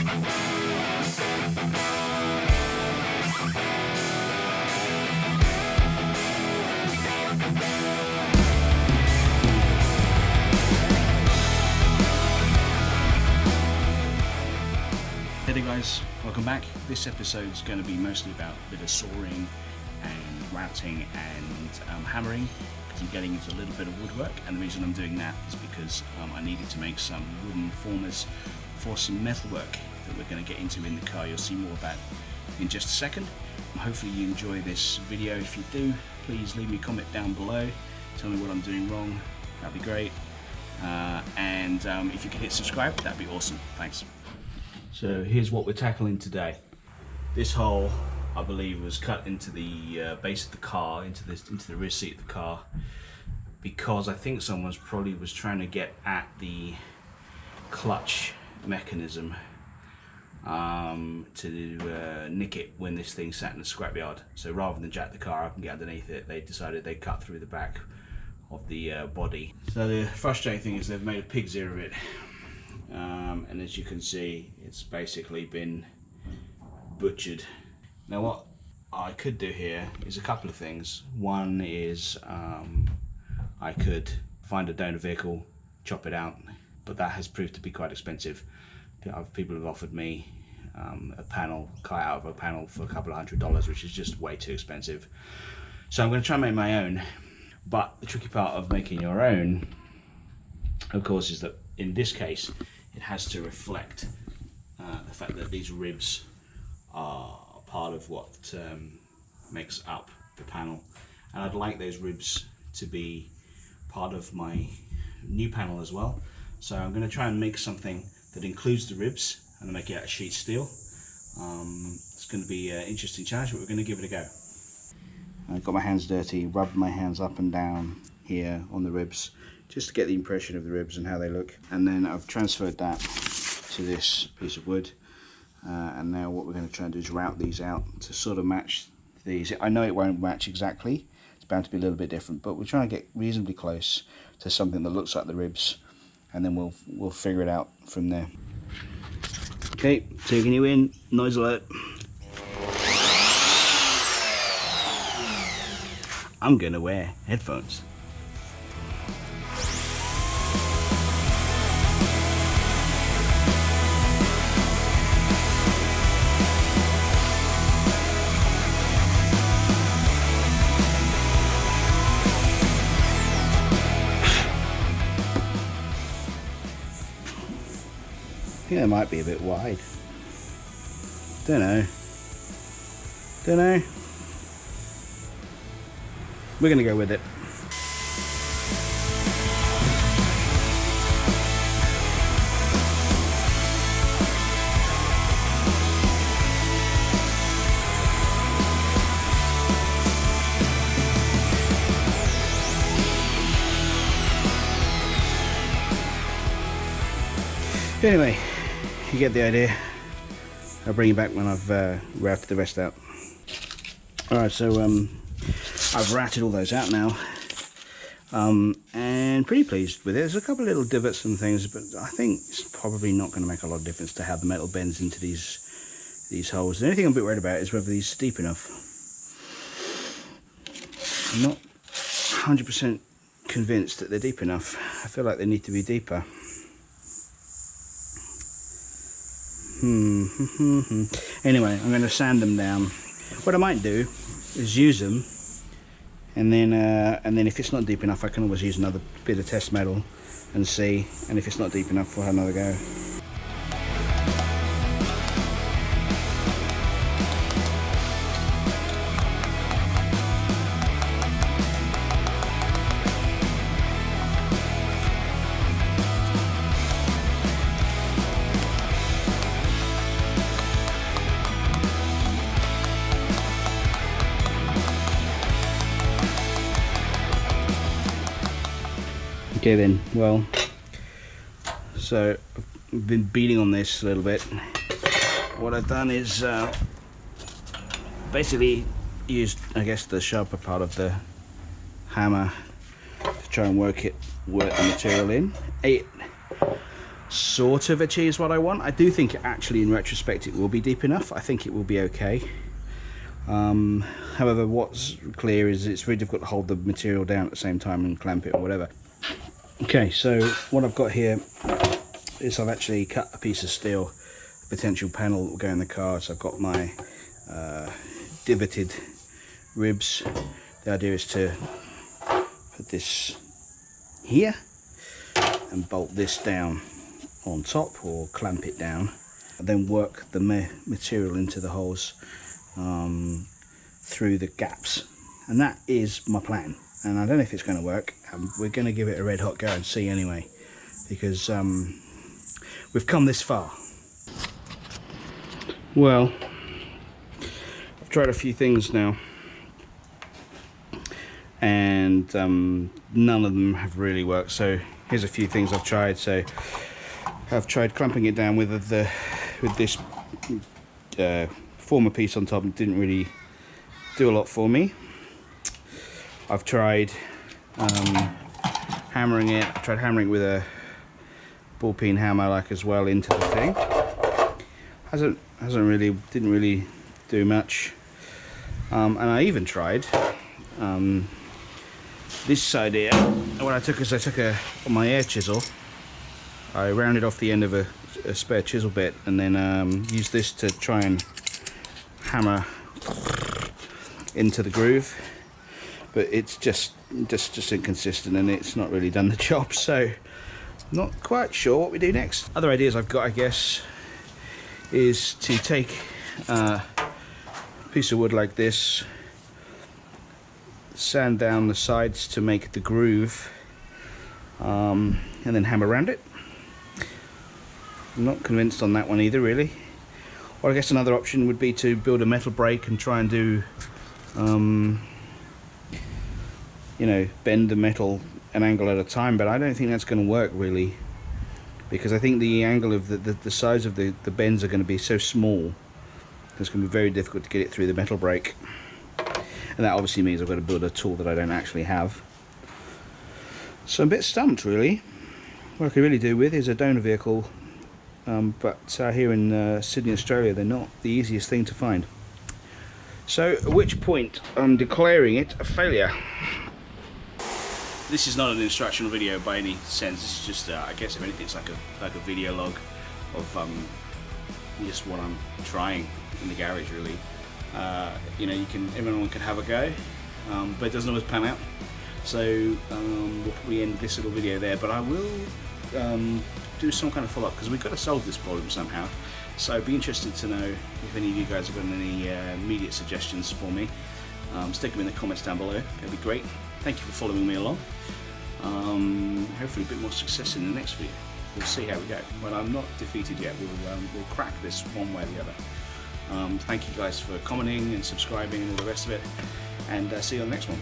Hey there guys, welcome back. This episode is going to be mostly about a bit of sawing and routing and hammering, because I'm getting into a little bit of woodwork, and the reason I'm doing that is because I needed to make some wooden formers for some metalwork that we're going to get into in the car. You'll see more about in just a second. Hopefully you enjoy this video. If you do, please leave me a comment down below, tell me what I'm doing wrong, that'd be great. And if you could hit subscribe, that'd be awesome. Thanks. So here's what we're tackling today. This hole, I believe, was cut into the base of the car, into the rear seat of the car, because I think someone probably was trying to get at the clutch mechanism to nick it when this thing sat in the scrapyard. So rather than jack the car up and get underneath it, they decided they'd cut through the back of the body. So the frustrating thing is they've made a pig's ear of it. And as you can see, it's basically been butchered. Now what I could do here is a couple of things. One is I could find a donor vehicle, chop it out, but that has proved to be quite expensive. People have offered me a panel, cut out of a panel for a couple of $100, which is just way too expensive. So I'm going to try and make my own. But the tricky part of making your own, of course, is that in this case it has to reflect the fact that these ribs are part of what makes up the panel, and I'd like those ribs to be part of my new panel as well. So I'm going to try and make something that includes the ribs and make it out of sheet steel. It's going to be an interesting challenge, but we're going to give it a go. I got my hands dirty, rubbed my hands up and down here on the ribs, just to get the impression of the ribs and how they look. And then I've transferred that to this piece of wood. And now what we're going to try and do is route these out to sort of match these. I know it won't match exactly, it's bound to be a little bit different, but we're trying to get reasonably close to something that looks like the ribs, and then we'll figure it out from there. Okay, taking you in, noise alert. I'm going to wear headphones. I think it might be a bit wide. Don't know. We're gonna go with it. Anyway, you get the idea. I'll bring you back when I've routed the rest out. Alright, so I've routed all those out now, and pretty pleased with it. There's a couple of little divots and things, but I think it's probably not going to make a lot of difference to how the metal bends into these holes. The only thing I'm a bit worried about is whether these are deep enough. I'm not 100% convinced that they're deep enough. I feel like they need to be deeper. Anyway, I'm going to sand them down. What I might do is use them, and then if it's not deep enough, I can always use another bit of test metal and see. And if it's not deep enough, we'll have another go. Okay then, well, so I've been beating on this a little bit. What I've done is basically used, I guess, the sharper part of the hammer to try and work the material in. sort of achieves what I want. I do think actually in retrospect it will be deep enough. I think it will be okay. However, what's clear is it's very difficult to hold the material down at the same time and clamp it or whatever. Okay, so what I've got here is I've actually cut a piece of steel, potential panel that will go in the car. So I've got my divoted ribs. The idea is to put this here and bolt this down on top, or clamp it down, and then work the material into the holes through the gaps. And that is my plan, and I don't know if it's going to work. We're going to give it a red hot go and see anyway, because we've come this far. Well, I've tried a few things now, and none of them have really worked. So here's a few things I've tried. So I've tried clamping it down with this former piece on top. It didn't really do a lot for me. I've tried hammering it. I've tried hammering it with a ball peen hammer like as well into the thing. Didn't really do much. And I even tried this side here. What I took is on my air chisel, I rounded off the end of a spare chisel bit, and then used this to try and hammer into the groove, but it's just inconsistent, and it's not really done the job. So not quite sure what we do next. Other ideas I've got, I guess, is to take a piece of wood like this, sand down the sides to make the groove, and then hammer around it. I'm not convinced on that one either, really. Or I guess another option would be to build a metal brake and try and do, you know, bend the metal an angle at a time, but I don't think that's going to work really, because I think the angle of the size of the bends are going to be so small, it's going to be very difficult to get it through the metal brake. And that obviously means I've got to build a tool that I don't actually have. So I'm a bit stumped really. What I could really do with is a donor vehicle, but here in Sydney, Australia, they're not the easiest thing to find. So at which point I'm declaring it a failure. This is not an instructional video by any sense. This is just, I guess if anything, it's like a video log of just what I'm trying in the garage really. You know, everyone can have a go, but it doesn't always pan out. So we'll probably end this little video there, but I will do some kind of follow-up, because we've got to solve this problem somehow. So I'd be interested to know if any of you guys have got any immediate suggestions for me. Stick them in the comments down below. That'd be great. Thank you for following me along. Hopefully a bit more success in the next video. We'll see how we go. Well, I'm not defeated yet. We'll crack this one way or the other. Thank you guys for commenting and subscribing and all the rest of it, and see you on the next one.